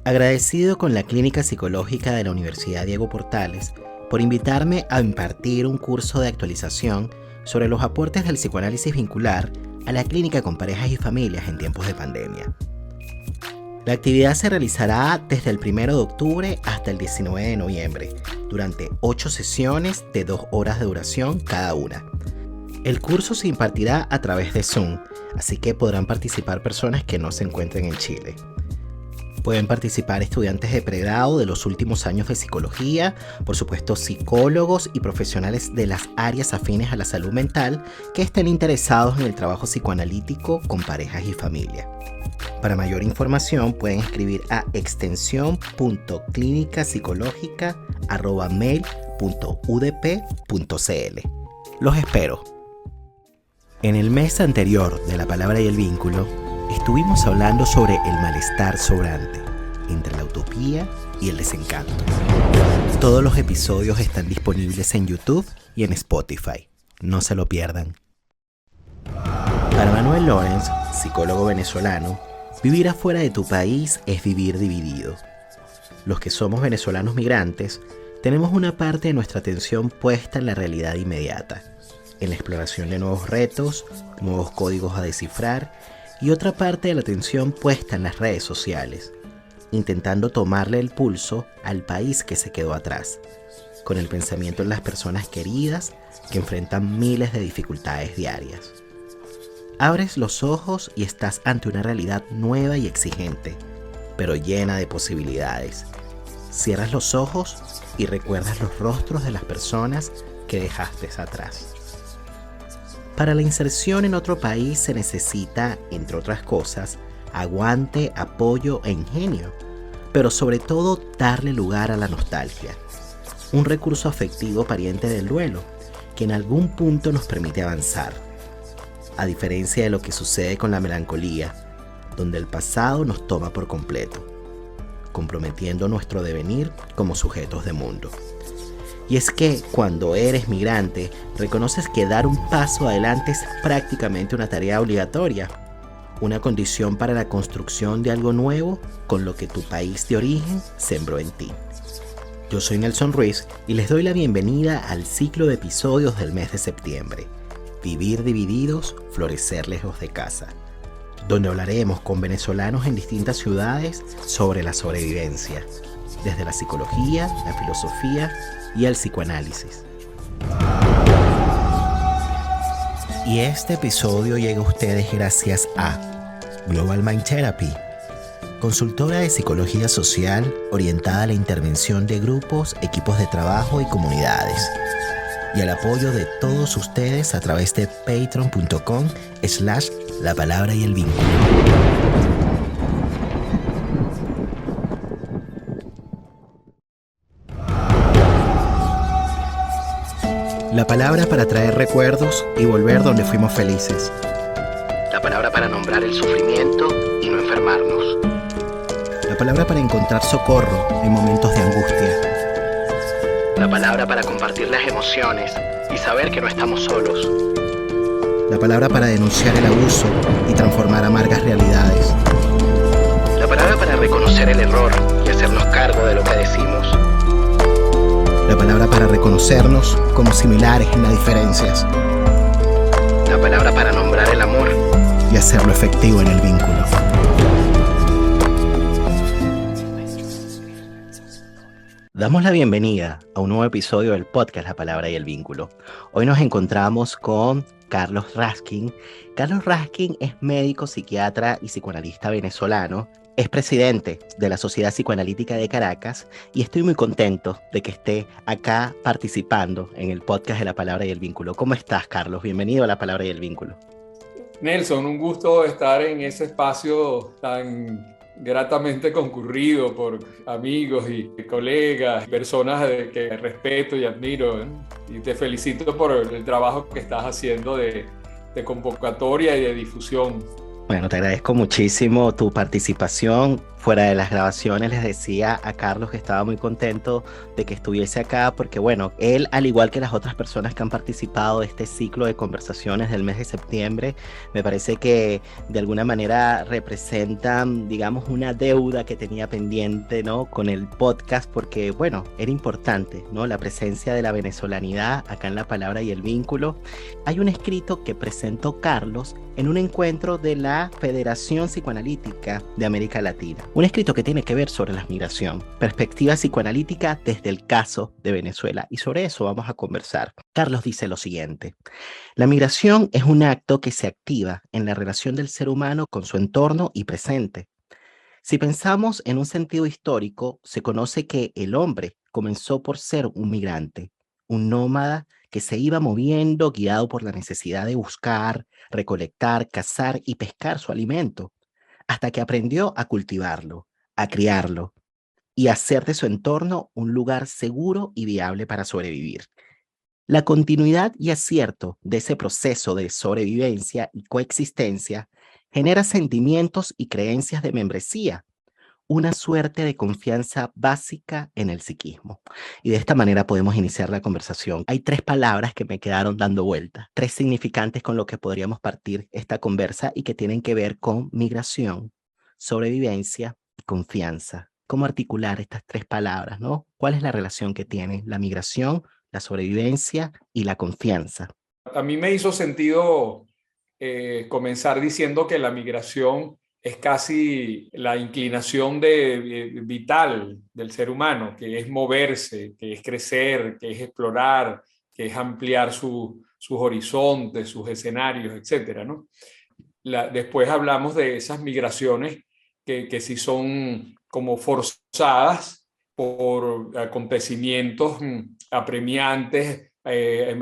Agradecido con la Clínica Psicológica de la Universidad Diego Portales por invitarme a impartir un curso de actualización sobre los aportes del psicoanálisis vincular a la clínica con parejas y familias en tiempos de pandemia. La actividad se realizará desde el 1 de octubre hasta el 19 de noviembre, durante 8 sesiones de 2 horas de duración cada una. El curso se impartirá a través de Zoom, así que podrán participar personas que no se encuentren en Chile. Pueden participar estudiantes de pregrado de los últimos años de psicología, por supuesto psicólogos y profesionales de las áreas afines a la salud mental que estén interesados en el trabajo psicoanalítico con parejas y familia. Para mayor información pueden escribir a extensión.clinicapsicológica@mail.udp.cl. Los espero. En el mes anterior de La Palabra y el Vínculo, estuvimos hablando sobre el malestar sobrante entre la utopía y el desencanto. Todos los episodios están disponibles en YouTube y en Spotify. No se lo pierdan. Para Manuel Lorenz, psicólogo venezolano, vivir afuera de tu país es vivir dividido. Los que somos venezolanos migrantes tenemos una parte de nuestra atención puesta en la realidad inmediata, en la exploración de nuevos retos, nuevos códigos a descifrar, y otra parte de la atención puesta en las redes sociales, intentando tomarle el pulso al país que se quedó atrás, con el pensamiento en las personas queridas que enfrentan miles de dificultades diarias. Abres los ojos y estás ante una realidad nueva y exigente, pero llena de posibilidades. Cierras los ojos y recuerdas los rostros de las personas que dejaste atrás. Para la inserción en otro país se necesita, entre otras cosas, aguante, apoyo e ingenio, pero sobre todo darle lugar a la nostalgia, un recurso afectivo pariente del duelo, que en algún punto nos permite avanzar, a diferencia de lo que sucede con la melancolía, donde el pasado nos toma por completo, comprometiendo nuestro devenir como sujetos de mundo. Y es que cuando eres migrante, reconoces que dar un paso adelante es prácticamente una tarea obligatoria, una condición para la construcción de algo nuevo con lo que tu país de origen sembró en ti. Yo soy Nelson Ruiz y les doy la bienvenida al ciclo de episodios del mes de septiembre, Vivir divididos, florecer lejos de casa, donde hablaremos con venezolanos en distintas ciudades sobre la sobrevivencia, desde la psicología, la filosofía y el psicoanálisis. Y este episodio llega a ustedes gracias a Global Mind Therapy, consultora de psicología social orientada a la intervención de grupos, equipos de trabajo y comunidades, y al apoyo de todos ustedes a través de patreon.com/La Palabra y el Vínculo. La palabra para traer recuerdos y volver donde fuimos felices. La palabra para nombrar el sufrimiento y no enfermarnos. La palabra para encontrar socorro en momentos de angustia. La palabra para compartir las emociones y saber que no estamos solos. La palabra para denunciar el abuso y transformar amargas realidades. La palabra para reconocer el error y hacernos cargo de lo que decimos. La palabra para reconocernos como similares en las diferencias. La palabra para nombrar el amor y hacerlo efectivo en el vínculo. Damos la bienvenida a un nuevo episodio del podcast La Palabra y el Vínculo. Hoy nos encontramos con Carlos Raskin. Carlos Raskin es médico, psiquiatra y psicoanalista venezolano. Es presidente de la Sociedad Psicoanalítica de Caracas y estoy muy contento de que esté acá participando en el podcast de La Palabra y el Vínculo. ¿Cómo estás, Carlos? Bienvenido a La Palabra y el Vínculo. Nelson, un gusto estar en ese espacio tan gratamente concurrido por amigos y colegas, personas que respeto y admiro, ¿eh? Y te felicito por el trabajo que estás haciendo de convocatoria y de difusión. Bueno, te agradezco muchísimo tu participación. Fuera de las grabaciones les decía a Carlos que estaba muy contento de que estuviese acá porque bueno, él al igual que las otras personas que han participado de este ciclo de conversaciones del mes de septiembre, me parece que de alguna manera representan, digamos, una deuda que tenía pendiente, ¿no? Con el podcast porque bueno, era importante, ¿no? La presencia de la venezolanidad acá en La Palabra y el Vínculo. Hay un escrito que presentó Carlos en un encuentro de la Federación Psicoanalítica de América Latina. Un escrito que tiene que ver sobre la migración, perspectiva psicoanalítica desde el caso de Venezuela. Y sobre eso vamos a conversar. Carlos dice lo siguiente: la migración es un acto que se activa en la relación del ser humano con su entorno y presente. Si pensamos en un sentido histórico, se conoce que el hombre comenzó por ser un migrante, un nómada que se iba moviendo guiado por la necesidad de buscar, recolectar, cazar y pescar su alimento, hasta que aprendió a cultivarlo, a criarlo y a hacer de su entorno un lugar seguro y viable para sobrevivir. La continuidad y acierto de ese proceso de sobrevivencia y coexistencia genera sentimientos y creencias de membresía, una suerte de confianza básica en el psiquismo. Y de esta manera podemos iniciar la conversación. Hay tres palabras que me quedaron dando vuelta, tres significantes con lo que podríamos partir esta conversa y que tienen que ver con migración, sobrevivencia y confianza. ¿Cómo articular estas tres palabras, no? ¿Cuál es la relación que tienen la migración, la sobrevivencia y la confianza? A mí me hizo sentido comenzar diciendo que la migración es casi la inclinación vital del ser humano, que es moverse, que es crecer, que es explorar, que es ampliar sus horizontes, sus escenarios, etcétera, ¿no? Después hablamos de esas migraciones que sí son como forzadas por acontecimientos apremiantes,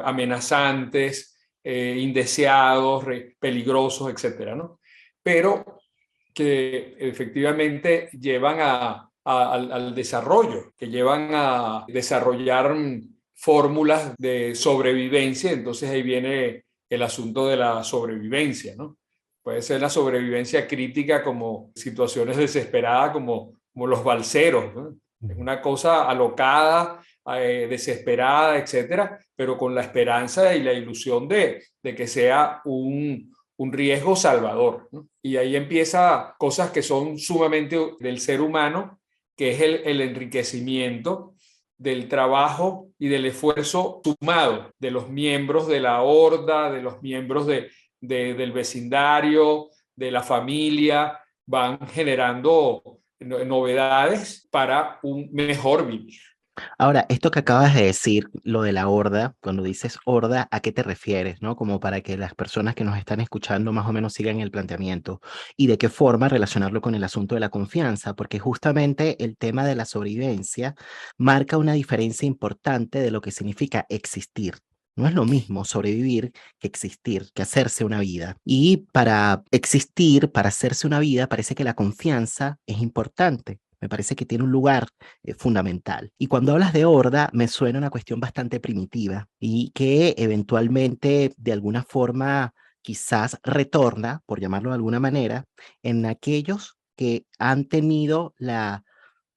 amenazantes, indeseados, peligrosos, etcétera, ¿no? Pero que efectivamente llevan al desarrollo, que llevan a desarrollar fórmulas de sobrevivencia. Entonces ahí viene el asunto de la sobrevivencia, ¿no? Puede ser la sobrevivencia crítica como situaciones desesperadas como los balseros, ¿no? Es una cosa alocada, desesperada, etcétera, pero con la esperanza y la ilusión de que sea un riesgo salvador, ¿no? Y ahí empieza cosas que son sumamente del ser humano, que es el enriquecimiento del trabajo y del esfuerzo sumado de los miembros de la horda, de los miembros del vecindario, de la familia, van generando novedades para un mejor vivir. Ahora, esto que acabas de decir, lo de la horda, cuando dices horda, ¿a qué te refieres, no? Como para que las personas que nos están escuchando más o menos sigan el planteamiento. Y de qué forma relacionarlo con el asunto de la confianza, porque justamente el tema de la sobrevivencia marca una diferencia importante de lo que significa existir. No es lo mismo sobrevivir que existir, que hacerse una vida. Y para existir, para hacerse una vida, parece que la confianza es importante. Me parece que tiene un lugar fundamental. Y cuando hablas de horda, me suena una cuestión bastante primitiva y que eventualmente, de alguna forma, quizás retorna, por llamarlo de alguna manera, en aquellos que han tenido la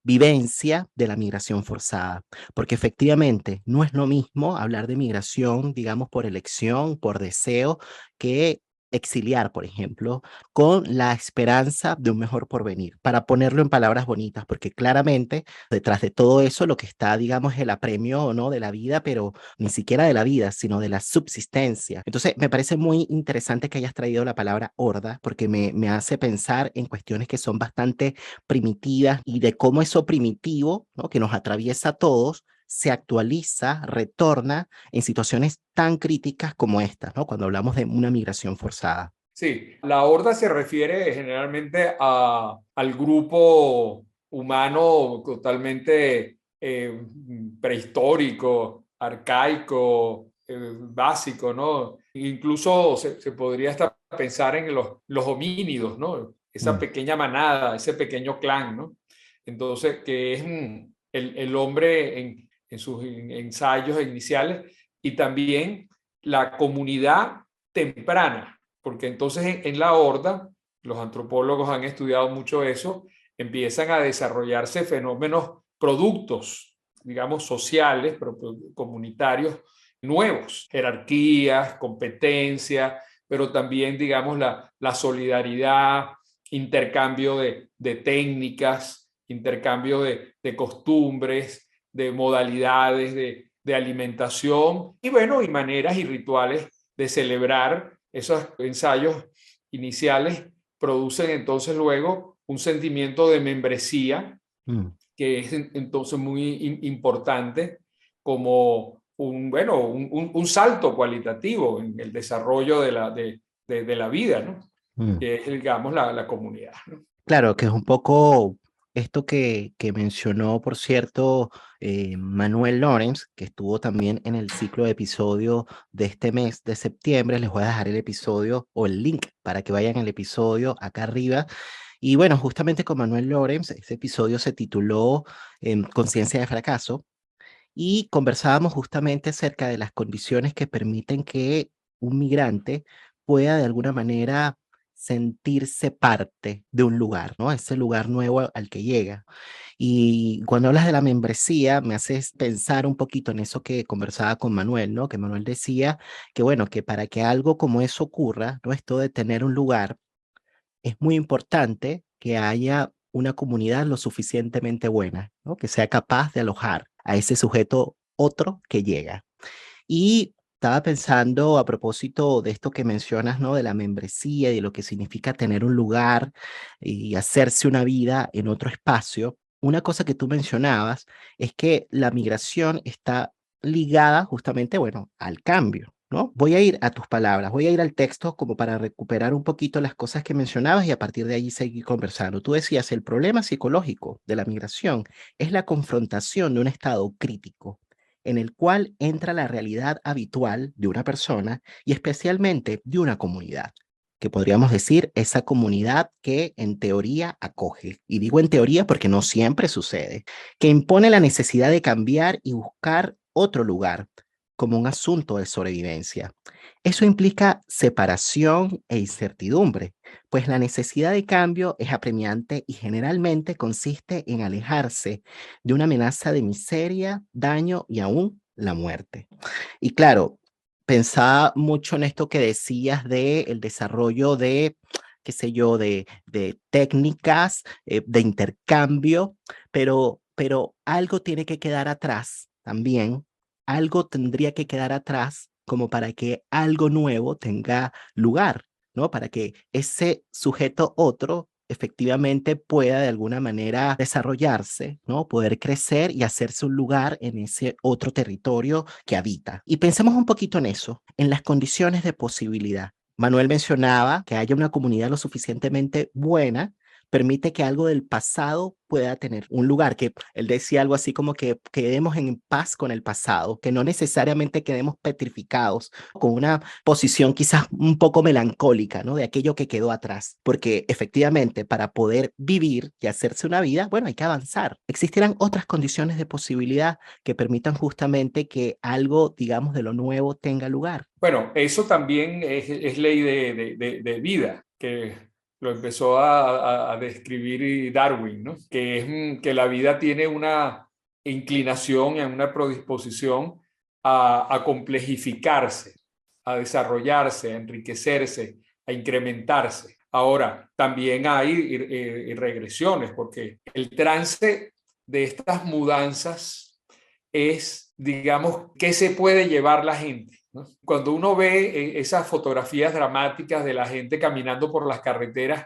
vivencia de la migración forzada, porque efectivamente no es lo mismo hablar de migración, digamos, por elección, por deseo, que exiliar, por ejemplo, con la esperanza de un mejor porvenir, para ponerlo en palabras bonitas, porque claramente detrás de todo eso lo que está, digamos, es el apremio o no de la vida, pero ni siquiera de la vida, sino de la subsistencia. Entonces, me parece muy interesante que hayas traído la palabra horda, porque me hace pensar en cuestiones que son bastante primitivas y de cómo eso primitivo, ¿no? Que nos atraviesa a todos, se actualiza, retorna en situaciones tan críticas como estas, ¿no? Cuando hablamos de una migración forzada. Sí, la horda se refiere generalmente al grupo humano totalmente prehistórico, arcaico, básico, ¿no? Incluso se podría hasta pensar en los homínidos, ¿no? Esa Mm. pequeña manada, ese pequeño clan, ¿no? Entonces, que es el hombre en sus ensayos iniciales y también la comunidad temprana, porque entonces en la horda, los antropólogos han estudiado mucho eso, empiezan a desarrollarse fenómenos, productos, digamos, sociales, pero comunitarios nuevos, jerarquías, competencia, pero también, digamos, la solidaridad, intercambio de técnicas, intercambio de costumbres, de modalidades de alimentación y, bueno, y maneras y rituales de celebrar. Esos ensayos iniciales producen entonces luego un sentimiento de membresía que es entonces muy importante como bueno, un salto cualitativo en el desarrollo de la vida, ¿no? Mm. Que es, digamos, la comunidad, ¿no? Claro, que es un poco esto que mencionó, por cierto, Manuel Lawrence, que estuvo también en el ciclo de episodio de este mes de septiembre. Les voy a dejar el episodio o el link para que vayan al episodio acá arriba. Y bueno, justamente con Manuel Lawrence, ese episodio se tituló Conciencia de fracaso y conversábamos justamente acerca de las condiciones que permiten que un migrante pueda de alguna manera sentirse parte de un lugar, ¿no? Ese lugar nuevo al que llega. Y cuando hablas de la membresía, me haces pensar un poquito en eso que conversaba con Manuel, ¿no? Que Manuel decía que, bueno, que para que algo como eso ocurra, ¿no? Esto de tener un lugar, es muy importante que haya una comunidad lo suficientemente buena, ¿no? Que sea capaz de alojar a ese sujeto otro que llega. Y estaba pensando a propósito de esto que mencionas, ¿no? De la membresía y de lo que significa tener un lugar y hacerse una vida en otro espacio. Una cosa que tú mencionabas es que la migración está ligada justamente, bueno, al cambio, ¿no? Voy a ir a tus palabras, voy a ir al texto como para recuperar un poquito las cosas que mencionabas y a partir de allí seguir conversando. Tú decías, el problema psicológico de la migración es la confrontación de un estado crítico en el cual entra la realidad habitual de una persona y especialmente de una comunidad, que podríamos decir esa comunidad que en teoría acoge, y digo en teoría porque no siempre sucede, que impone la necesidad de cambiar y buscar otro lugar como un asunto de sobrevivencia. Eso implica separación e incertidumbre, pues la necesidad de cambio es apremiante y generalmente consiste en alejarse de una amenaza de miseria, daño y aún la muerte. Y claro, pensaba mucho en esto que decías de el desarrollo de, qué sé yo, de técnicas, de intercambio, pero algo tiene que quedar atrás también, algo tendría que quedar atrás como para que algo nuevo tenga lugar, ¿no? Para que ese sujeto otro efectivamente pueda de alguna manera desarrollarse, ¿no? Poder crecer y hacerse un lugar en ese otro territorio que habita. Y pensemos un poquito en eso, en las condiciones de posibilidad. Manuel mencionaba que haya una comunidad lo suficientemente buena permite que algo del pasado pueda tener un lugar, que él decía algo así como que quedemos en paz con el pasado, que no necesariamente quedemos petrificados con una posición quizás un poco melancólica, ¿no? De aquello que quedó atrás, porque efectivamente para poder vivir y hacerse una vida, bueno, hay que avanzar. Existirán otras condiciones de posibilidad que permitan justamente que algo, digamos, de lo nuevo tenga lugar. Bueno, eso también es ley de vida, que lo empezó a describir Darwin, ¿no? Que es que la vida tiene una inclinación y una predisposición a complejificarse, a desarrollarse, a enriquecerse, a incrementarse. Ahora, también hay regresiones, porque el trance de estas mudanzas es, digamos, qué se puede llevar la gente, ¿no? Cuando uno ve esas fotografías dramáticas de la gente caminando por las carreteras,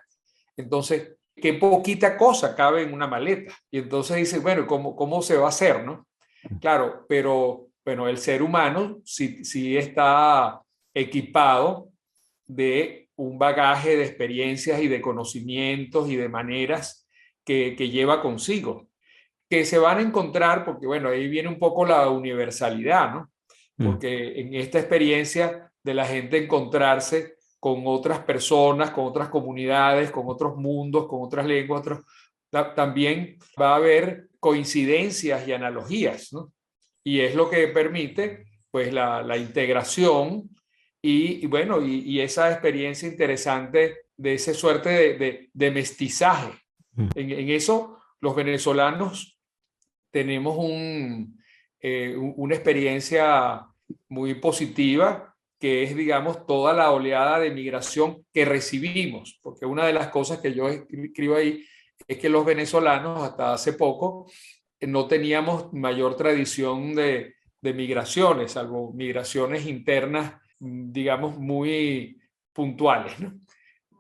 entonces, qué poquita cosa cabe en una maleta. Y entonces dice, bueno, ¿cómo se va a hacer, no? Claro, pero bueno, el ser humano sí está equipado de un bagaje de experiencias y de conocimientos y de maneras que lleva consigo, que se van a encontrar, porque bueno, ahí viene un poco la universalidad, ¿no? Mm. Porque en esta experiencia de la gente encontrarse con otras personas, con otras comunidades, con otros mundos, con otras lenguas, también va a haber coincidencias y analogías, ¿no? Y es lo que permite pues la integración y bueno, y esa experiencia interesante de esa suerte de mestizaje Mm. En eso, los venezolanos tenemos una experiencia muy positiva, que es, digamos, toda la oleada de migración que recibimos, porque una de las cosas que yo escribo ahí es que los venezolanos hasta hace poco no teníamos mayor tradición de migraciones, salvo migraciones internas, digamos, muy puntuales, ¿no?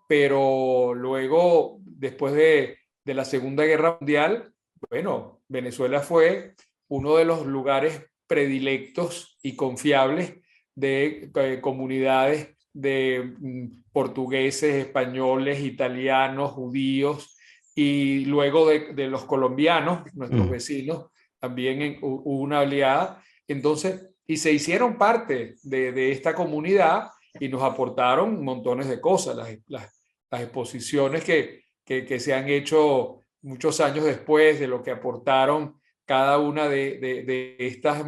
Pero luego, después de la Segunda Guerra Mundial, bueno, Venezuela fue uno de los lugares predilectos y confiables de comunidades de portugueses, españoles, italianos, judíos, y luego de los colombianos, nuestros vecinos, también hubo una oleada. Entonces, y se hicieron parte de esta comunidad y nos aportaron montones de cosas, las exposiciones que se han hecho muchos años después de lo que aportaron cada una de estas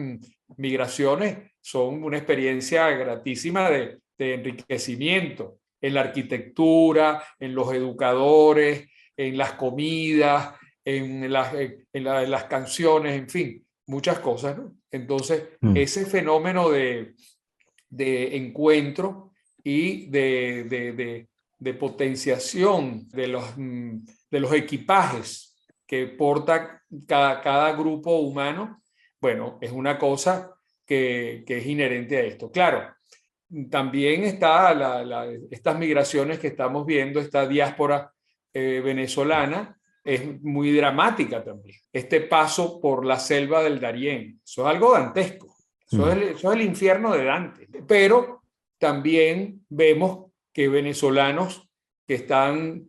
migraciones, son una experiencia gratísima de enriquecimiento en la arquitectura, en los educadores, en las comidas, en las canciones, en fin, muchas cosas, ¿no? Entonces, ese fenómeno de encuentro y de potenciación de los equipajes que porta cada grupo humano, bueno, es una cosa que es inherente a esto. Claro, también está estas migraciones que estamos viendo, esta diáspora venezolana, es muy dramática también. Este paso por la selva del Darién, eso es algo dantesco. Eso es el infierno de Dante. Pero también vemos que venezolanos que están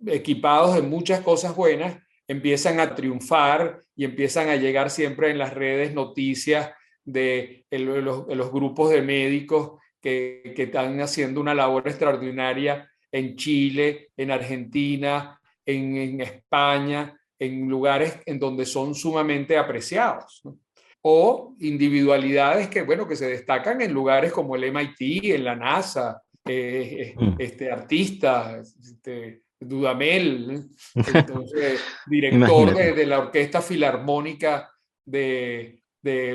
equipados de muchas cosas buenas empiezan a triunfar y empiezan a llegar siempre en las redes noticias de los grupos de médicos que están haciendo una labor extraordinaria en Chile, en Argentina, en España, en lugares en donde son sumamente apreciados, ¿no? O individualidades que, bueno, que se destacan en lugares como el MIT, en la NASA, artistas, Dudamel, entonces, director de la Orquesta Filarmónica de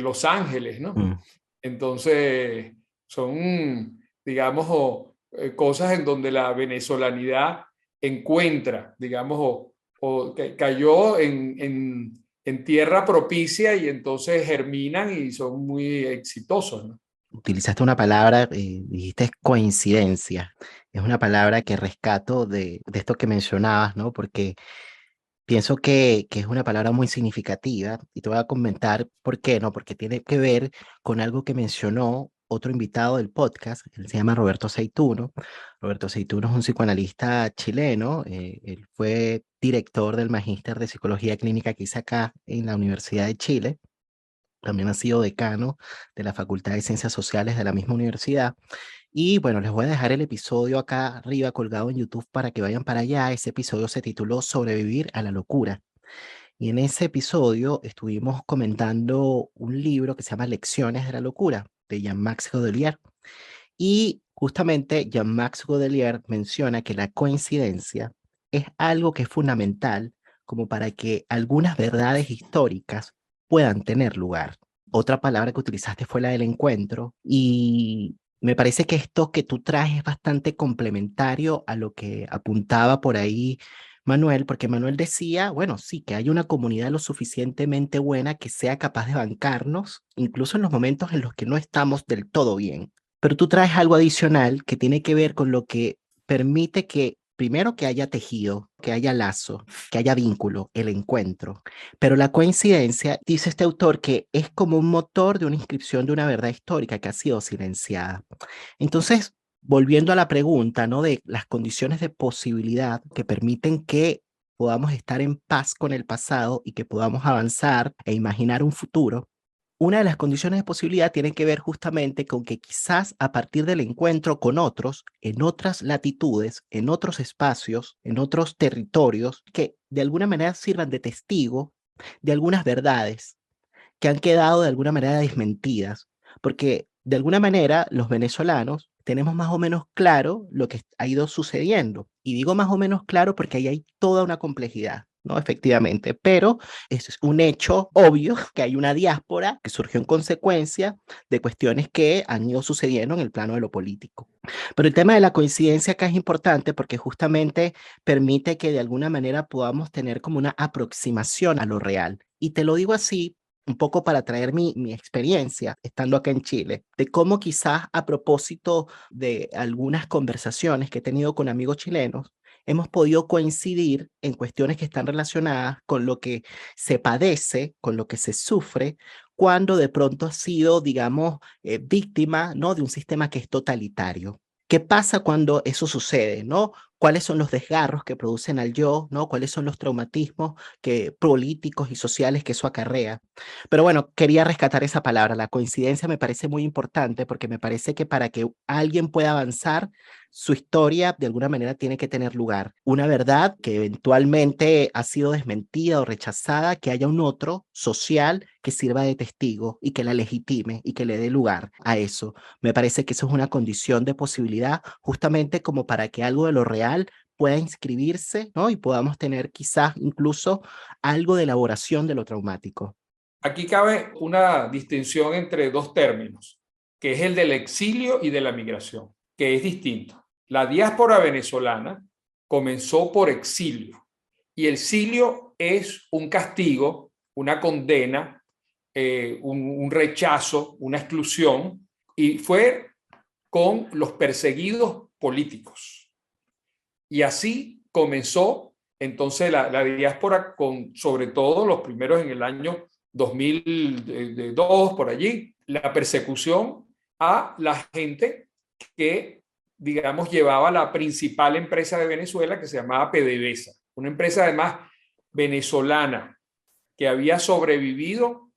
Los Ángeles, ¿no? Entonces, son, digamos, cosas en donde la venezolanidad encuentra, digamos, o cayó en tierra propicia y entonces germinan y son muy exitosos, ¿no? Utilizaste una palabra, dijiste coincidencia. Es una palabra que rescato de esto que mencionabas, ¿no? Porque pienso que es una palabra muy significativa y te voy a comentar por qué, ¿no? Porque tiene que ver con algo que mencionó otro invitado del podcast. Él se llama Roberto Aceituno. Roberto Aceituno es un psicoanalista chileno. Él fue director del Magíster de Psicología Clínica que hice acá en la Universidad de Chile. También ha sido decano de la Facultad de Ciencias Sociales de la misma universidad. Y bueno, les voy a dejar el episodio acá arriba colgado en YouTube para que vayan para allá. Ese episodio se tituló Sobrevivir a la locura. Y en ese episodio estuvimos comentando un libro que se llama Lecciones de la locura, de Jean-Max Godelier. Y justamente Jean-Max Godelier menciona que la coincidencia es algo que es fundamental como para que algunas verdades históricas puedan tener lugar. Otra palabra que utilizaste fue la del encuentro y me parece que esto que tú traes es bastante complementario a lo que apuntaba por ahí Manuel, porque Manuel decía, bueno, sí, que hay una comunidad lo suficientemente buena que sea capaz de bancarnos, incluso en los momentos en los que no estamos del todo bien. Pero tú traes algo adicional que tiene que ver con lo que permite que, primero, que haya tejido, que haya lazo, que haya vínculo, el encuentro. Pero la coincidencia, dice este autor, que es como un motor de una inscripción de una verdad histórica que ha sido silenciada. Entonces, volviendo a la pregunta, ¿no? De las condiciones de posibilidad que permiten que podamos estar en paz con el pasado y que podamos avanzar e imaginar un futuro. Una de las condiciones de posibilidad tiene que ver justamente con que quizás a partir del encuentro con otros, en otras latitudes, en otros espacios, en otros territorios, que de alguna manera sirvan de testigo de algunas verdades que han quedado de alguna manera desmentidas, porque de alguna manera los venezolanos tenemos más o menos claro lo que ha ido sucediendo. Y digo más o menos claro porque ahí hay toda una complejidad, ¿no? Efectivamente, pero es un hecho obvio que hay una diáspora que surgió en consecuencia de cuestiones que han ido sucediendo en el plano de lo político. Pero el tema de la coincidencia acá es importante porque justamente permite que de alguna manera podamos tener como una aproximación a lo real. Y te lo digo así un poco para traer mi experiencia estando acá en Chile, de cómo quizás a propósito de algunas conversaciones que he tenido con amigos chilenos, hemos podido coincidir en cuestiones que están relacionadas con lo que se padece, con lo que se sufre, cuando de pronto ha sido, digamos, víctima, ¿no? De un sistema que es totalitario. ¿Qué pasa cuando eso sucede, no? ¿Cuáles son los desgarros que producen al yo, no? ¿Cuáles son los traumatismos políticos y sociales que eso acarrea? Pero bueno, quería rescatar esa palabra. La coincidencia me parece muy importante porque me parece que para que alguien pueda avanzar, su historia de alguna manera tiene que tener lugar. Una verdad que eventualmente ha sido desmentida o rechazada, que haya un otro social que sirva de testigo y que la legitime y que le dé lugar a eso. Me parece que eso es una condición de posibilidad justamente como para que algo de lo real pueda inscribirse, ¿no? Y podamos tener quizás incluso algo de elaboración de lo traumático. Aquí cabe una distinción entre dos términos, que es el del exilio y de la migración, que es distinto. La diáspora venezolana comenzó por exilio y el exilio es un castigo, una condena, un rechazo, una exclusión, y fue con los perseguidos políticos. Y así comenzó entonces la diáspora, con sobre todo los primeros en el año 2002, por allí, la persecución a la gente que, digamos, llevaba la principal empresa de Venezuela, que se llamaba PDVSA, una empresa además venezolana que había sobrevivido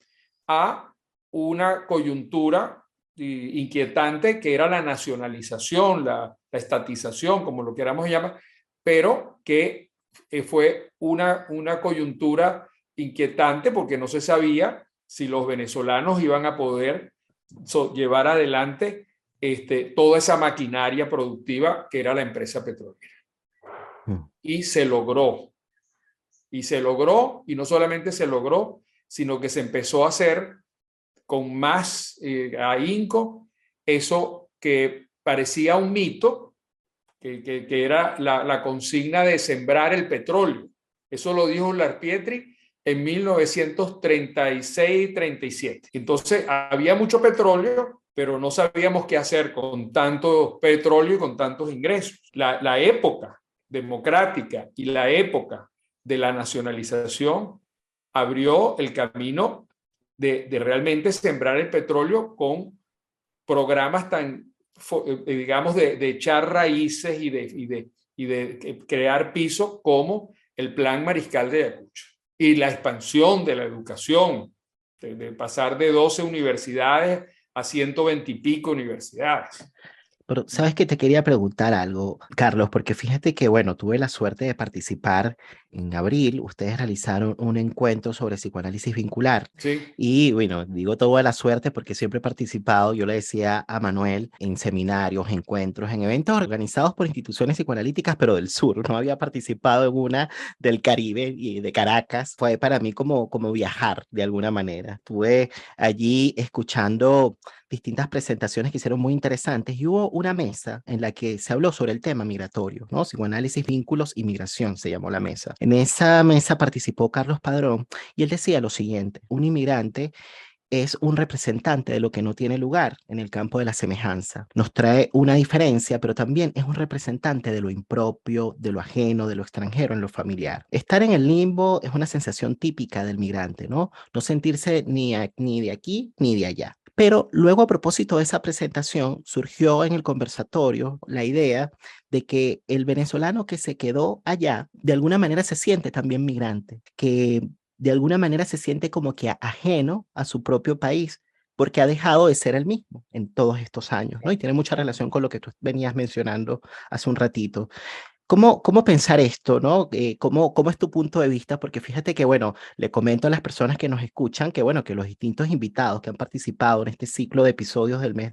a una coyuntura inquietante que era la nacionalización, la estatización, como lo queramos llamar, pero que fue una coyuntura inquietante porque no se sabía si los venezolanos iban a poder llevar adelante toda esa maquinaria productiva que era la empresa petrolera. Y se logró. Y se logró, y no solamente se logró, sino que se empezó a hacer con más ahínco eso que parecía un mito, que era la consigna de sembrar el petróleo. Eso lo dijo Larpietri en 1936-37. Entonces había mucho petróleo, pero no sabíamos qué hacer con tanto petróleo y con tantos ingresos. La época democrática y la época de la nacionalización abrió el camino de realmente sembrar el petróleo con programas tan, digamos, de echar raíces y de crear piso como el Plan Mariscal de Ayacucho. Y la expansión de la educación, de pasar de 12 universidades a 120 y pico universidades. Pero sabes que te quería preguntar algo, Carlos, porque fíjate que, bueno, tuve la suerte de participar en abril. Ustedes realizaron un encuentro sobre psicoanálisis vincular. Sí. Y bueno, digo toda la suerte porque siempre he participado, yo le decía a Manuel, en seminarios, encuentros, en eventos organizados por instituciones psicoanalíticas, pero del sur. No había participado en una del Caribe y de Caracas. Fue para mí como viajar de alguna manera. Estuve allí escuchando distintas presentaciones que hicieron muy interesantes y hubo una mesa en la que se habló sobre el tema migratorio, ¿no? Psicoanálisis, vínculos y migración se llamó la mesa. En esa mesa participó Carlos Padrón y él decía lo siguiente: un inmigrante es un representante de lo que no tiene lugar en el campo de la semejanza. Nos trae una diferencia, pero también es un representante de lo impropio, de lo ajeno, de lo extranjero en lo familiar. Estar en el limbo es una sensación típica del migrante, ¿no? No sentirse ni de aquí ni de allá. Pero luego, a propósito de esa presentación, surgió en el conversatorio la idea de que el venezolano que se quedó allá, de alguna manera se siente también migrante, que de alguna manera se siente como que ajeno a su propio país, porque ha dejado de ser el mismo en todos estos años, ¿no? Y tiene mucha relación con lo que tú venías mencionando hace un ratito. ¿Cómo pensar esto, no? ¿Cómo es tu punto de vista? Porque fíjate que, bueno, le comento a las personas que nos escuchan que, bueno, que los distintos invitados que han participado en este ciclo de episodios del mes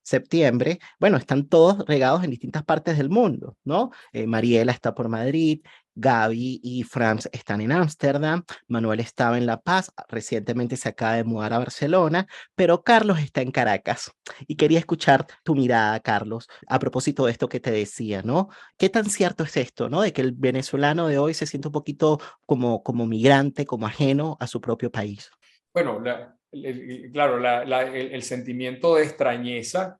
septiembre, bueno, están todos regados en distintas partes del mundo, ¿no? Mariela está por Madrid, Gaby y Franz están en Ámsterdam, Manuel estaba en La Paz, recientemente se acaba de mudar a Barcelona, pero Carlos está en Caracas. Y quería escuchar tu mirada, Carlos, a propósito de esto que te decía, ¿no? ¿Qué tan cierto es esto, ¿no? De que el venezolano de hoy se siente un poquito como migrante, como ajeno a su propio país. Bueno, claro, el sentimiento de extrañeza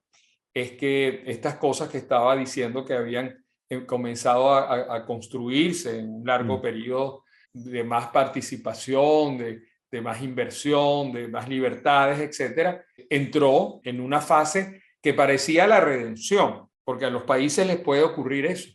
es que estas cosas que estaba diciendo que habían comenzado a construirse en un largo Mm, periodo de más participación, de más inversión, de más libertades, etcétera, entró en una fase que parecía la redención, porque a los países les puede ocurrir eso,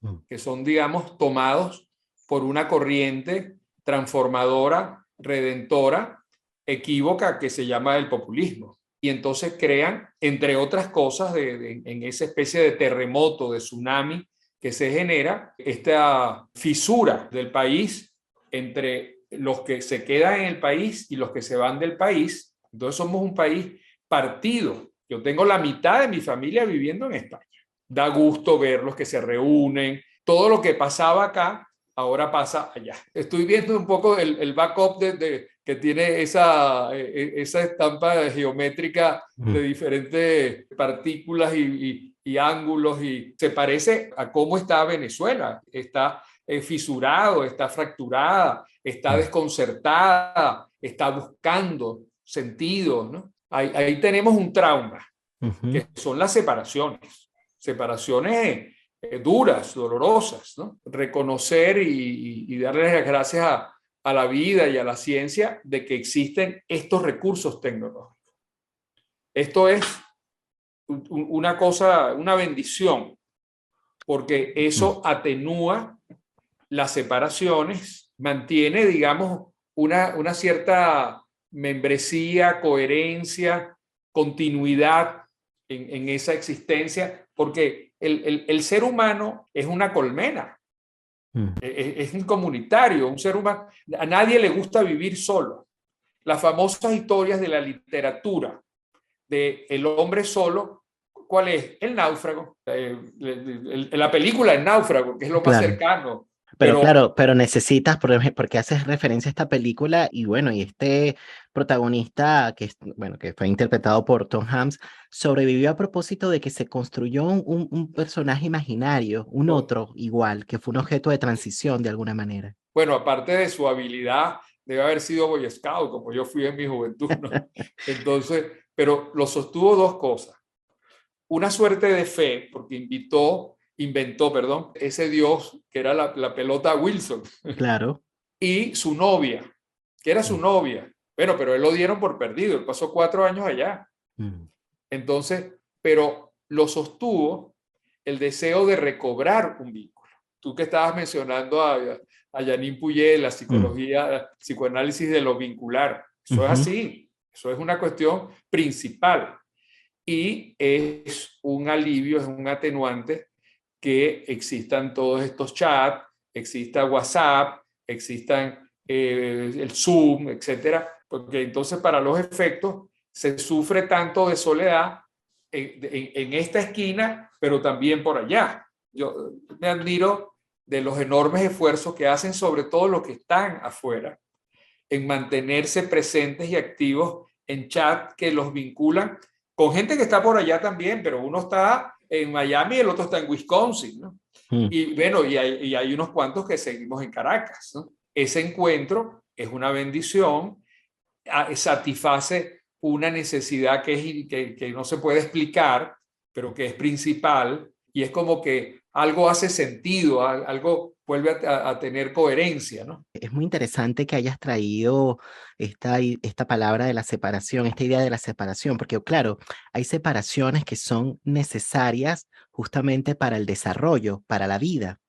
mm, que son, digamos, tomados por una corriente transformadora, redentora, equívoca, que se llama el populismo. Y entonces crean, entre otras cosas, en esa especie de terremoto, de tsunami que se genera, esta fisura del país entre los que se quedan en el país y los que se van del país. Entonces somos un país partido. Yo tengo la mitad de mi familia viviendo en España. Da gusto verlos que se reúnen. Todo lo que pasaba acá ahora pasa allá. Estoy viendo un poco el backup que tiene esa estampa geométrica de mm, diferentes partículas y ángulos, y se parece a cómo está Venezuela. Está fisurado, está fracturada, está mm, desconcertada, está buscando sentido, ¿no? Ahí tenemos un trauma, ujú. que son las separaciones duras, dolorosas, ¿no? Reconocer y darle las gracias a la vida y a la ciencia de que existen estos recursos tecnológicos. Esto es una cosa, una bendición, porque Mm, eso atenúa las separaciones, mantiene, digamos, una cierta membresía, coherencia, continuidad en esa existencia, porque el ser humano es una colmena, mm. es un comunitario, un ser humano. A nadie le gusta vivir solo. Las famosas historias de la literatura de el hombre solo, ¿cuál es? El náufrago. La película El náufrago, que es lo más Claro. cercano, Pero pero claro, pero necesitas, porque haces referencia a esta película y bueno, y este protagonista bueno, que fue interpretado por Tom Hanks, sobrevivió a propósito de que se construyó un personaje imaginario, un otro igual, que fue un objeto de transición de alguna manera. bueno, aparte de su habilidad, debe haber sido Boy Scout, como yo fui en mi juventud, ¿no? Entonces, pero lo sostuvo dos cosas. Una suerte de fe, porque inventó, perdón, ese dios que era la pelota Wilson, Claro. y su novia, que era su Mm, novia. Bueno, pero él lo dieron por perdido, él pasó 4 años allá. mm, Entonces, pero lo sostuvo el deseo de recobrar un vínculo. Tú que estabas mencionando a Janine Puyé, la mm, psicología, psicoanálisis de lo vincular. Eso es ujú. así, eso es una cuestión principal y es un alivio, es un atenuante que existan todos estos chats, exista WhatsApp, existan el Zoom, etcétera, porque entonces para los efectos se sufre tanto de soledad en esta esquina, pero también por allá. Yo me admiro de los enormes esfuerzos que hacen, sobre todo los que están afuera, en mantenerse presentes y activos en chat que los vinculan con gente que está por allá también, pero uno está en Miami y el otro está en Wisconsin, ¿no? Mm. Y bueno, y hay unos cuantos que seguimos en Caracas, ¿no? Ese encuentro es una bendición, satisface una necesidad que no se puede explicar, pero que es principal, y es como que algo hace sentido, algo vuelve a tener coherencia, ¿no? Es muy interesante que hayas traído esta palabra de la separación, esta idea de la separación, porque claro, hay separaciones que son necesarias justamente para el desarrollo, para la vida.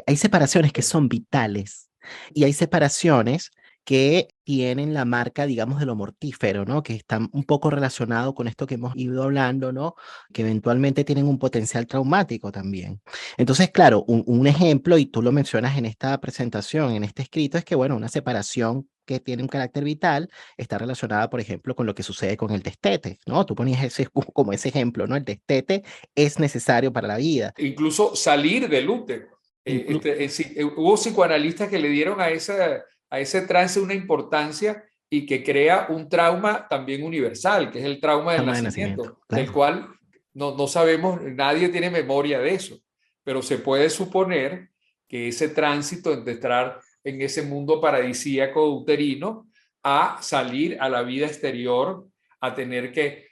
Hay separaciones que son vitales y hay separaciones que tienen la marca, digamos, de lo mortífero, ¿no? Que están un poco relacionado con esto que hemos ido hablando, ¿no? Que eventualmente tienen un potencial traumático también. Entonces, claro, un ejemplo, y tú lo mencionas en esta presentación, en este escrito, es que, bueno, una separación que tiene un carácter vital, está relacionada, por ejemplo, con lo que sucede con el destete, ¿no? Tú ponías ese como ese ejemplo, ¿no? El destete es necesario para la vida. Incluso salir del útero. Inclu Hubo psicoanalistas que le dieron a ese trance una importancia y que crea un trauma también universal, que es el trauma del Trauma de nacimiento, nacimiento, del claro. cual no sabemos, nadie tiene memoria de eso, pero se puede suponer que ese tránsito de entrar en ese mundo paradisíaco uterino a salir a la vida exterior, a tener que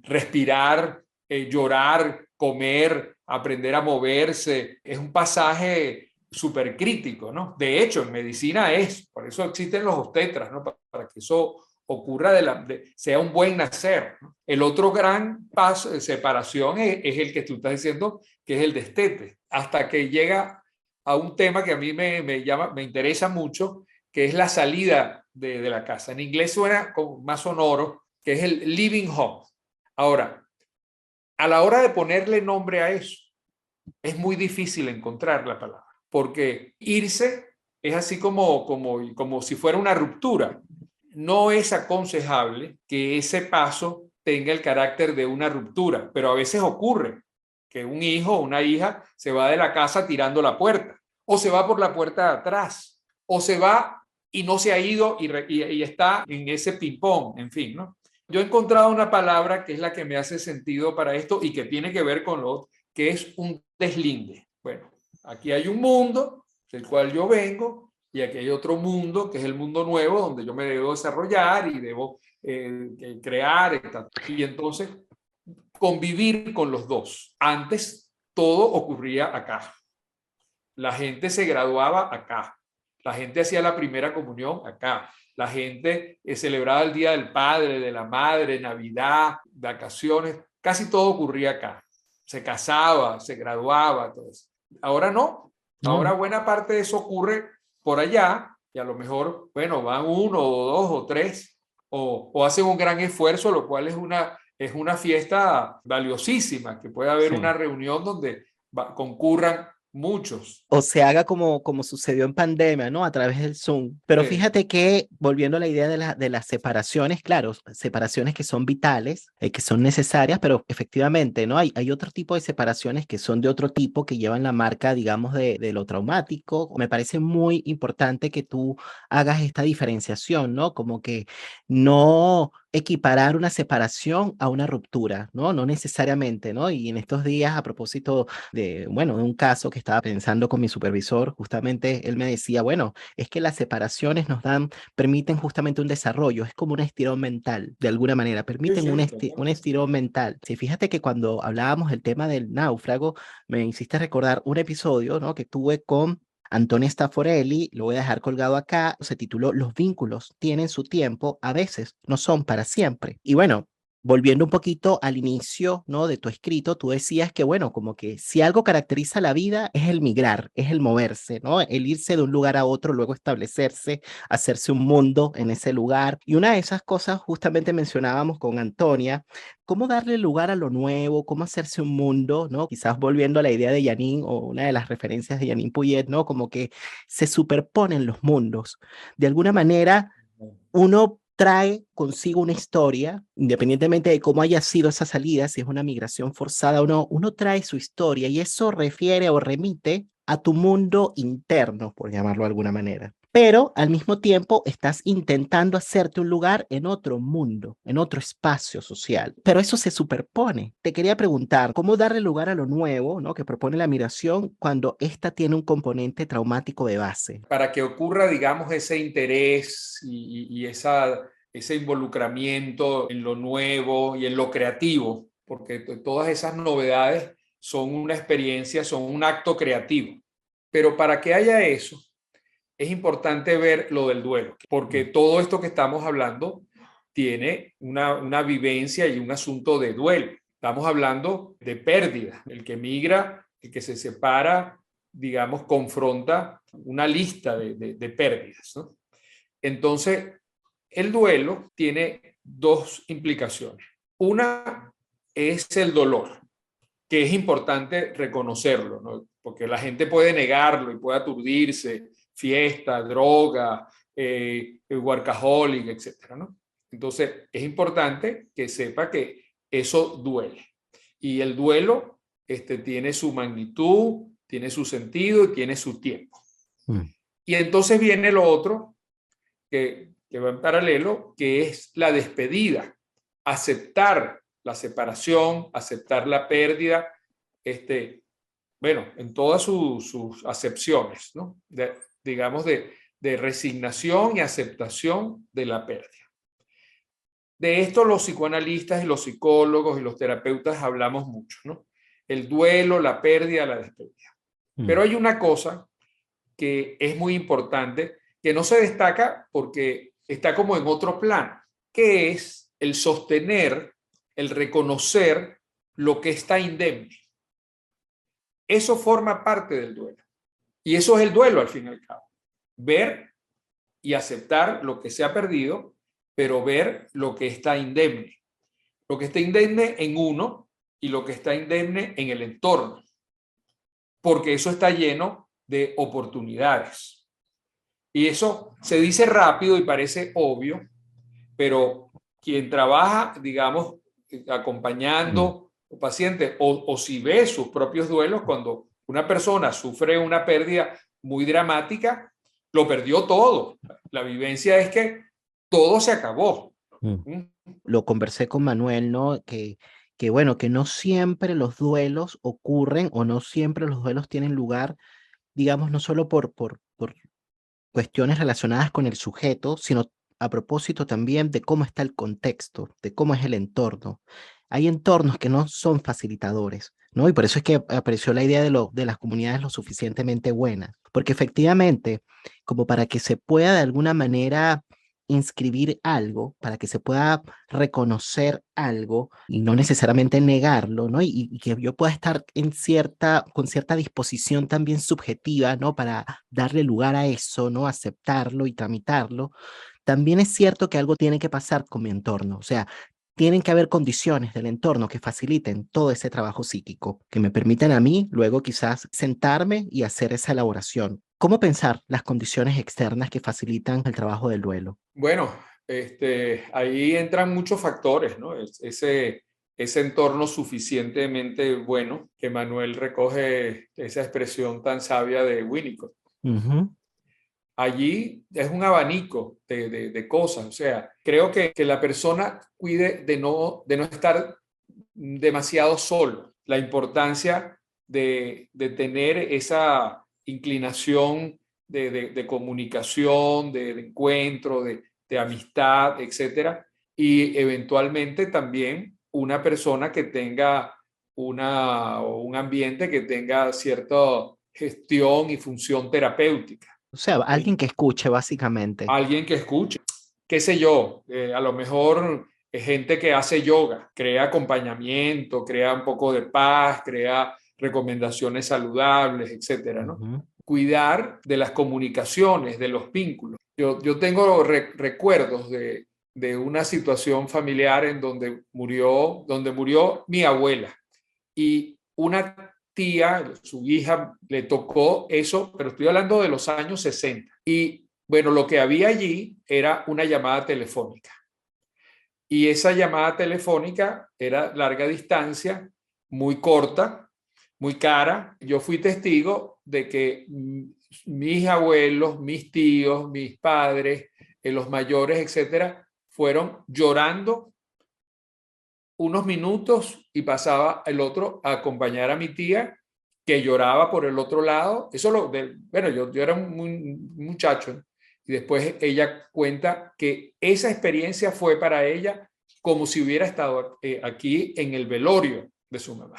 respirar, llorar, comer, aprender a moverse, es un pasaje súper crítico, ¿no? De hecho, en medicina por eso existen los obstetras, ¿no? Para que eso ocurra, sea un buen nacer, ¿no? El otro gran paso de separación es el que tú estás diciendo, que es el destete, hasta que llega a un tema que a mí me interesa mucho, que es la salida de la casa. En inglés suena como más sonoro, que es el living home. Ahora, a la hora de ponerle nombre a eso, es muy difícil encontrar la palabra, porque irse es así como si fuera una ruptura. No es aconsejable que ese paso tenga el carácter de una ruptura, pero a veces ocurre que un hijo o una hija se va de la casa tirando la puerta, o se va por la puerta de atrás, o se va y no se ha ido y está en ese ping-pong, en fin, ¿no? Yo he encontrado una palabra que es la que me hace sentido para esto y que tiene que ver con lo que es un deslinde. Bueno, aquí hay un mundo del cual yo vengo y aquí hay otro mundo que es el mundo nuevo donde yo me debo desarrollar y debo crear. Y entonces convivir con los dos. Antes todo ocurría acá. La gente se graduaba acá. La gente hacía la primera comunión acá. La gente celebraba el Día del Padre, de la Madre, Navidad, vacaciones. Casi todo ocurría acá. Se casaba, se graduaba, todo eso. Ahora no. Ahora No, buena parte de eso ocurre por allá y a lo mejor, bueno, van uno o dos o tres o hacen un gran esfuerzo, lo cual es una fiesta valiosísima, que puede haber una sí. reunión donde concurran muchos. O se haga como sucedió en pandemia, ¿no? A través del Zoom. Pero Sí, fíjate que, volviendo a la idea de las separaciones, claro, separaciones que son vitales, que son necesarias, pero efectivamente, ¿no? Hay otro tipo de separaciones que son de otro tipo, que llevan la marca, digamos, de lo traumático. Me parece muy importante que tú hagas esta diferenciación, ¿no? Como que no equiparar una separación a una ruptura, ¿no? No necesariamente, ¿no? Y en estos días, a propósito bueno, de un caso que estaba pensando con mi supervisor, justamente él me decía, bueno, es que las separaciones permiten justamente un desarrollo, es como un estirón mental, de alguna manera, sí, permiten sí, un totalmente. estirón mental. Sí, fíjate que cuando hablábamos del tema del náufrago, me hiciste recordar un episodio, ¿no? Que tuve con Antonia Stafforelli, lo voy a dejar colgado acá, se tituló Los vínculos tienen su tiempo, a veces no son para siempre. Y bueno, volviendo un poquito al inicio, ¿no? De tu escrito, tú decías que, bueno, como que si algo caracteriza la vida es el migrar, es el moverse, ¿no? El irse de un lugar a otro, luego establecerse, hacerse un mundo en ese lugar. Y una de esas cosas justamente mencionábamos con Antonia, cómo darle lugar a lo nuevo, cómo hacerse un mundo, ¿no? Quizás volviendo a la idea de Janine o una de las referencias de Janine Puyet, ¿no? Como que se superponen los mundos. De alguna manera uno trae consigo una historia, independientemente de cómo haya sido esa salida, si es una migración forzada o no, uno trae su historia y eso refiere o remite a tu mundo interno, por llamarlo de alguna manera. Pero al mismo tiempo estás intentando hacerte un lugar en otro mundo, en otro espacio social. Pero eso se superpone. Te quería preguntar, ¿cómo darle lugar a lo nuevo, ¿no? Que propone la migración cuando ésta tiene un componente traumático de base? Para que ocurra, digamos, ese interés y ese involucramiento en lo nuevo y en lo creativo, porque todas esas novedades son una experiencia, son un acto creativo. Pero para que haya eso, es importante ver lo del duelo, porque todo esto que estamos hablando tiene una vivencia y un asunto de duelo. Estamos hablando de pérdida. El que migra, el que se separa, digamos, confronta una lista de pérdidas, ¿no? Entonces, el duelo tiene dos implicaciones. Una es el dolor, que es importante reconocerlo, ¿no? Porque la gente puede negarlo y puede aturdirse, fiesta, droga, workaholic, etcétera, ¿no? Entonces, es importante que sepa que eso duele. Y el duelo tiene su magnitud, tiene su sentido y tiene su tiempo. Y entonces viene lo otro que va en paralelo, que es la despedida, aceptar la separación, aceptar la pérdida, bueno, en todas sus acepciones, ¿no? Digamos, de resignación y aceptación de la pérdida. De esto los psicoanalistas y los psicólogos y los terapeutas hablamos mucho, ¿no? El duelo, la pérdida, la despedida. Pero hay una cosa que es muy importante, que no se destaca porque está como en otro plano, que es el sostener, el reconocer lo que está indemne. Eso forma parte del duelo. Y eso es el duelo al fin y al cabo. Ver y aceptar lo que se ha perdido, pero ver lo que está indemne. Lo que está indemne en uno y lo que está indemne en el entorno. Porque eso está lleno de oportunidades. Y eso se dice rápido y parece obvio, pero quien trabaja, digamos, acompañando pacientes o si ve sus propios duelos, cuando una persona sufre una pérdida muy dramática, lo perdió todo. La vivencia es que todo se acabó. Lo conversé con Manuel, ¿no? Que bueno, que no siempre los duelos ocurren o no siempre los duelos tienen lugar, digamos, no solo por cuestiones relacionadas con el sujeto, sino a propósito también de cómo está el contexto, de cómo es el entorno. Hay entornos que no son facilitadores, ¿no? Y por eso es que apareció la idea de las comunidades lo suficientemente buenas, porque efectivamente, como para que se pueda de alguna manera inscribir algo, para que se pueda reconocer algo y no necesariamente negarlo, ¿no? Y que yo pueda estar con cierta disposición también subjetiva, ¿no? Para darle lugar a eso, ¿no? Aceptarlo y tramitarlo. También es cierto que algo tiene que pasar con mi entorno, o sea, tienen que haber condiciones del entorno que faciliten todo ese trabajo psíquico, que me permitan a mí luego quizás sentarme y hacer esa elaboración. ¿Cómo pensar las condiciones externas que facilitan el trabajo del duelo? Bueno, ahí entran muchos factores, ¿no? Ese entorno suficientemente bueno que Manuel recoge esa expresión tan sabia de Winnicott. Allí es un abanico de cosas, o sea, creo que la persona cuide de no estar demasiado solo, la importancia de tener esa inclinación de comunicación, de encuentro, de amistad, etcétera, y eventualmente también una persona que tenga un ambiente que tenga cierta gestión y función terapéutica. O sea, alguien que escuche básicamente. Alguien que escuche, qué sé yo, a lo mejor gente que hace yoga, crea acompañamiento, crea un poco de paz, crea recomendaciones saludables, etcétera, ¿no? Cuidar de las comunicaciones, de los vínculos. Yo tengo recuerdos de una situación familiar en donde murió mi abuela y una tía, su hija, le tocó eso, pero estoy hablando de los años 60. Y bueno, lo que había allí era una llamada telefónica. Y esa llamada telefónica era larga distancia, muy corta, muy cara. Yo fui testigo de que mis abuelos, mis tíos, mis padres, los mayores, etcétera, fueron llorando unos minutos y pasaba el otro a acompañar a mi tía que lloraba por el otro lado. Bueno, yo era un muchacho y después ella cuenta que esa experiencia fue para ella como si hubiera estado aquí en el velorio de su mamá.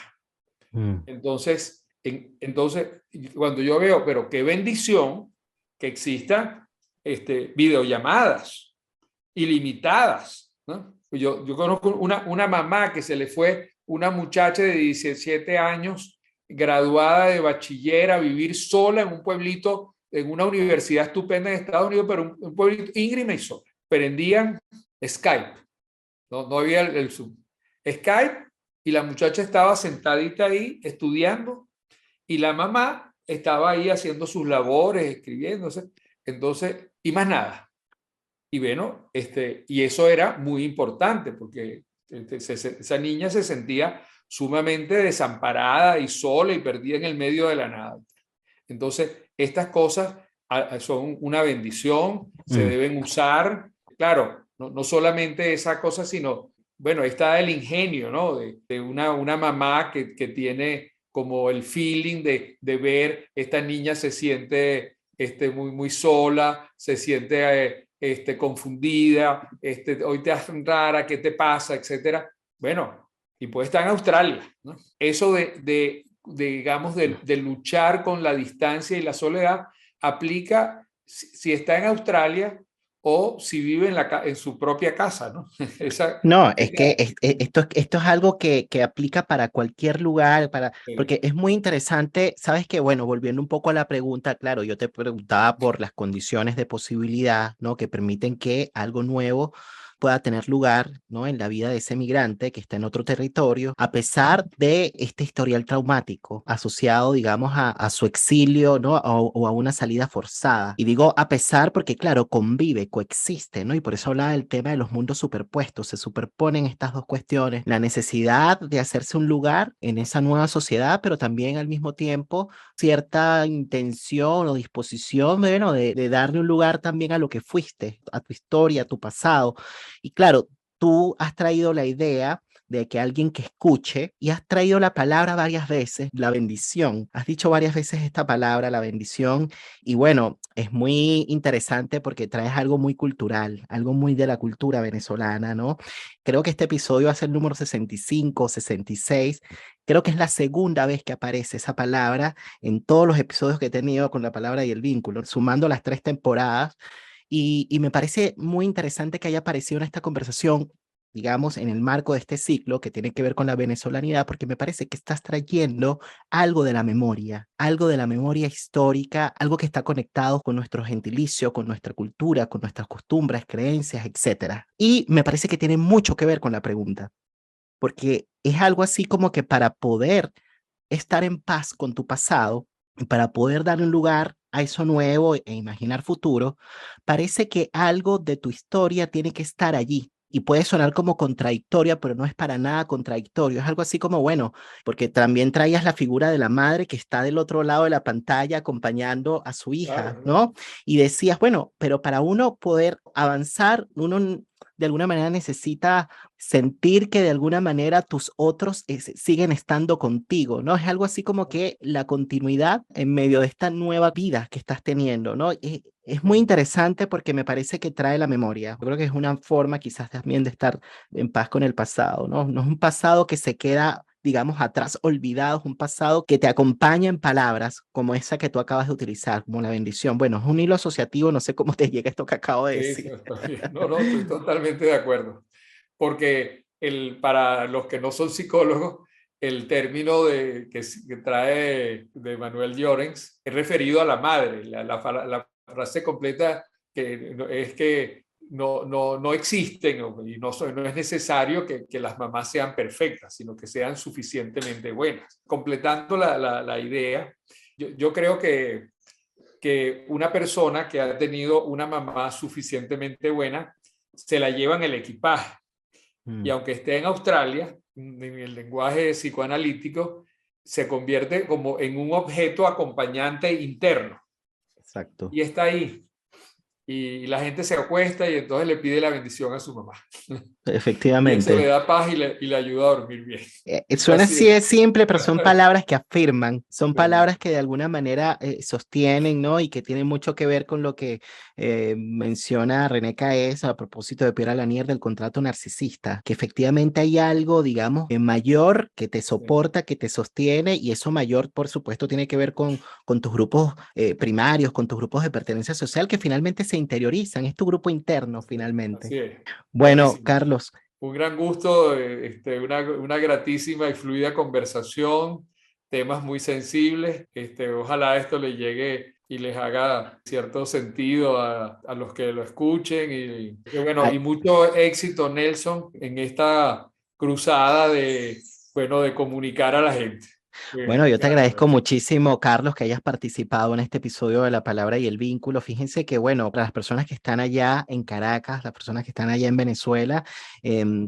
Entonces, cuando yo veo, pero qué bendición que existan videollamadas ilimitadas, ¿no? Yo conozco una mamá que se le fue una muchacha de 17 años, graduada de bachiller, a vivir sola en un pueblito, en una universidad estupenda en Estados Unidos, pero un pueblito íngreme y sola. Prendían Skype, no había el Zoom. Skype, y la muchacha estaba sentadita ahí estudiando, y la mamá estaba ahí haciendo sus labores, escribiéndose, entonces, y más nada. Y bueno, y eso era muy importante porque esa niña se sentía sumamente desamparada y sola y perdida en el medio de la nada. Entonces, estas cosas son una bendición, se Mm. deben usar. Claro, no solamente esa cosa, sino, bueno, ahí está el ingenio, ¿no? De una mamá que tiene como el feeling de ver, esta niña se siente muy, muy sola, se siente confundida, hoy te hacen rara, ¿qué te pasa? Etcétera. Bueno, y puede estar en Australia, ¿no? Eso digamos, de luchar con la distancia y la soledad, aplica si está en Australia o si vive en su propia casa, ¿no? No, es Esa, que esto es algo que aplica para cualquier lugar, porque es muy interesante, sabes que, bueno, volviendo un poco a la pregunta, claro, yo te preguntaba por las condiciones de posibilidad, ¿no? Que permiten que algo nuevo pueda tener lugar, ¿no? En la vida de ese migrante que está en otro territorio, a pesar de este historial traumático asociado, digamos, a su exilio, ¿no? O a una salida forzada. Y digo a pesar porque, claro, convive, coexiste, ¿no? Y por eso hablaba del tema de los mundos superpuestos, se superponen estas dos cuestiones, la necesidad de hacerse un lugar en esa nueva sociedad, pero también al mismo tiempo cierta intención o disposición, bueno, de darle un lugar también a lo que fuiste, a tu historia, a tu pasado. Y claro, tú has traído la idea de que alguien que escuche y has traído la palabra varias veces, la bendición. Has dicho varias veces esta palabra, la bendición, y bueno, es muy interesante porque traes algo muy cultural, algo muy de la cultura venezolana, ¿no? Creo que este episodio va a ser el número 65 o 66. Creo que es la segunda vez que aparece esa palabra en todos los episodios que he tenido con la palabra y el vínculo, sumando las 3 temporadas. Y me parece muy interesante que haya aparecido en esta conversación, digamos, en el marco de este ciclo que tiene que ver con la venezolanidad, porque me parece que estás trayendo algo de la memoria histórica, algo que está conectado con nuestro gentilicio, con nuestra cultura, con nuestras costumbres, creencias, etcétera. Y me parece que tiene mucho que ver con la pregunta, porque es algo así como que para poder estar en paz con tu pasado, para poder dar un lugar a eso nuevo e imaginar futuro, parece que algo de tu historia tiene que estar allí. Y puede sonar como contradictoria, pero no es para nada contradictorio. Es algo así como, bueno, porque también traías la figura de la madre que está del otro lado de la pantalla acompañando a su hija, claro, ¿no? ¿no? Y decías, bueno, pero para uno poder avanzar, uno de alguna manera necesita sentir que de alguna manera tus otros siguen estando contigo, ¿no? Es algo así como que la continuidad en medio de esta nueva vida que estás teniendo, ¿no? Es muy interesante porque me parece que trae la memoria. Yo creo que es una forma quizás también de estar en paz con el pasado, ¿no? No es un pasado que se queda, digamos, atrás olvidado, es un pasado que te acompaña en palabras como esa que tú acabas de utilizar, como la bendición. Bueno, es un hilo asociativo, no sé cómo te llega esto que acabo de Sí, sí, decir. está bien. No, estoy totalmente de acuerdo. Porque para los que no son psicólogos, el término que trae de Manuel Llorens es referido a la madre. La frase completa es que no existen y no es necesario que las mamás sean perfectas, sino que sean suficientemente buenas. Completando la idea, yo creo que una persona que ha tenido una mamá suficientemente buena se la lleva en el equipaje. Y Mm, aunque esté en Australia, en el lenguaje psicoanalítico, se convierte como en un objeto acompañante interno. exacto. Y está ahí. Y la gente se acuesta y entonces le pide la bendición a su mamá. Y eso le Efectivamente. da paz y le ayuda a dormir bien. Suena Así así es. de simple, pero son palabras que afirman, son Sí, palabras que de alguna manera sostienen, ¿no? Y que tienen mucho que ver con lo que menciona René Caes a propósito de Pierre Lanier del contrato narcisista, que efectivamente hay algo, digamos, mayor que te sí, soporta, que te sostiene, y eso mayor, por supuesto, tiene que ver con tus grupos primarios, con tus grupos de pertenencia social, que finalmente se interiorizan, es tu grupo interno, finalmente. así es. Bueno, Buenísimo. Carlos. Un gran gusto, una gratísima y fluida conversación, temas muy sensibles. Ojalá esto le llegue y les haga cierto sentido a los que lo escuchen. Bueno, y mucho éxito, Nelson, en esta cruzada bueno, de comunicar a la gente. Bueno, yo te agradezco Claro. muchísimo, Carlos, que hayas participado en este episodio de La Palabra y el Vínculo. Fíjense que, bueno, para las personas que están allá en Caracas, las personas que están allá en Venezuela,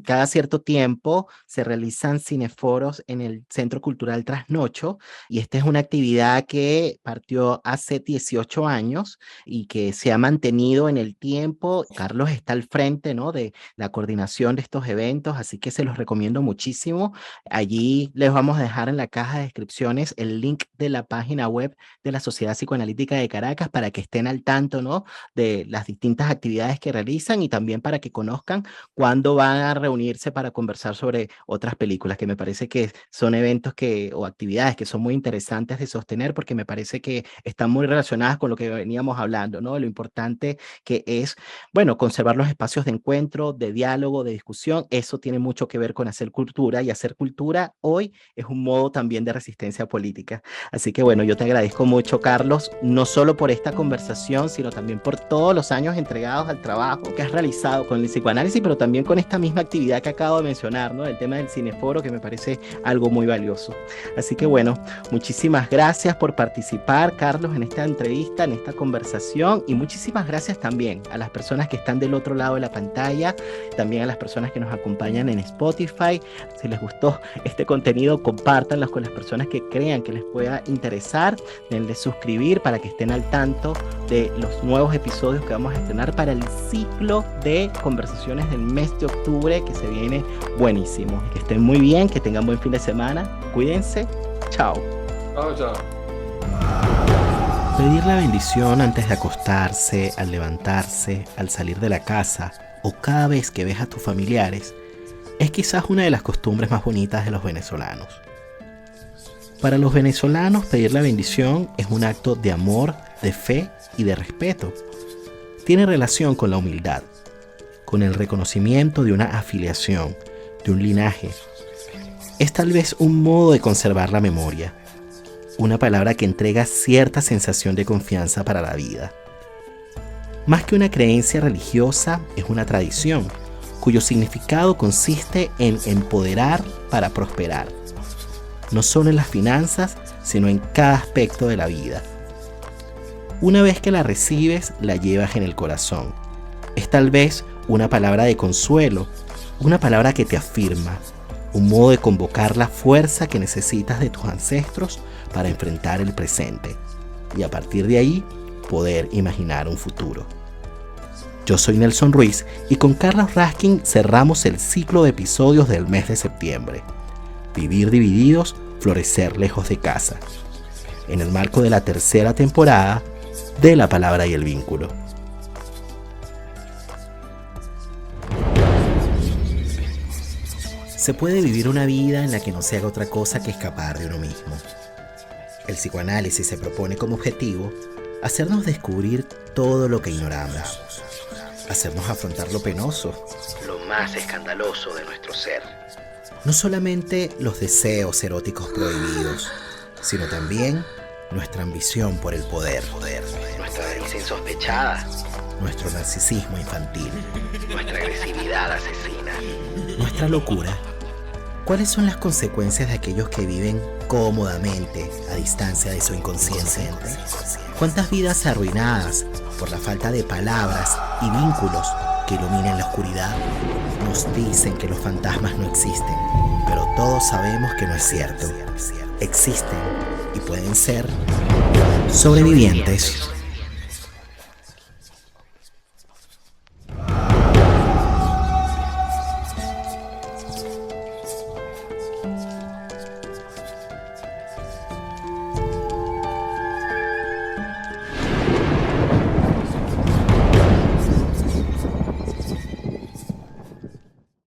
cada cierto tiempo se realizan cineforos en el Centro Cultural Trasnocho y esta es una actividad que partió hace 18 años y que se ha mantenido en el tiempo. Carlos está al frente, ¿no?, de la coordinación de estos eventos, así que se los recomiendo muchísimo. Allí les vamos a dejar en la caja de descripciones el link de la página web de la Sociedad Psicoanalítica de Caracas para que estén al tanto, ¿no?, de las distintas actividades que realizan y también para que conozcan cuándo van a reunirse para conversar sobre otras películas, que me parece que son eventos o actividades que son muy interesantes de sostener porque me parece que están muy relacionadas con lo que veníamos hablando, ¿no? Lo importante que es, bueno, conservar los espacios de encuentro, de diálogo, de discusión. Eso tiene mucho que ver con hacer cultura y hacer cultura hoy es un modo también de resistencia política. Así que bueno, yo te agradezco mucho, Carlos, no solo por esta conversación, sino también por todos los años entregados al trabajo que has realizado con el psicoanálisis, pero también con esta misma actividad que acabo de mencionar, ¿no? El tema del cineforo, que me parece algo muy valioso. Así que bueno, muchísimas gracias por participar, Carlos, en esta entrevista, en esta conversación, y muchísimas gracias también a las personas que están del otro lado de la pantalla, también a las personas que nos acompañan en Spotify. Si les gustó este contenido, compártanlo con las personas que crean que les pueda interesar, denle suscribir para que estén al tanto de los nuevos episodios que vamos a estrenar para el ciclo de conversaciones del mes de octubre, que se viene buenísimo. Que estén muy bien, que tengan buen fin de semana, cuídense, chao. Chao, chao. Pedir la bendición antes de acostarse, al levantarse, al salir de la casa o cada vez que ves a tus familiares es quizás una de las costumbres más bonitas de los venezolanos. Para los venezolanos, pedir la bendición es un acto de amor, de fe y de respeto. Tiene relación con la humildad, con el reconocimiento de una afiliación, de un linaje. Es tal vez un modo de conservar la memoria, una palabra que entrega cierta sensación de confianza para la vida. Más que una creencia religiosa, es una tradición, cuyo significado consiste en empoderar para prosperar, no solo en las finanzas, sino en cada aspecto de la vida. Una vez que la recibes, la llevas en el corazón. Es tal vez una palabra de consuelo, una palabra que te afirma, un modo de convocar la fuerza que necesitas de tus ancestros para enfrentar el presente y a partir de ahí poder imaginar un futuro. Yo soy Nelson Ruiz y con Carlos Raskin cerramos el ciclo de episodios del mes de septiembre. Vivir divididos, florecer lejos de casa. En el marco de la tercera temporada de La Palabra y el Vínculo. Se puede vivir una vida en la que no se haga otra cosa que escapar de uno mismo. El psicoanálisis se propone como objetivo hacernos descubrir todo lo que ignoramos, hacernos afrontar lo penoso, lo más escandaloso de nuestro ser. No solamente los deseos eróticos prohibidos, sino también nuestra ambición por el poder, nuestra avaricia insospechada, nuestro narcisismo infantil, nuestra agresividad asesina, nuestra locura. ¿Cuáles son las consecuencias de aquellos que viven cómodamente a distancia de su inconsciente? ¿Cuántas vidas arruinadas por la falta de palabras y vínculos que iluminen la oscuridad? Nos dicen que los fantasmas no existen, pero todos sabemos que no es cierto. Existen y pueden ser sobrevivientes.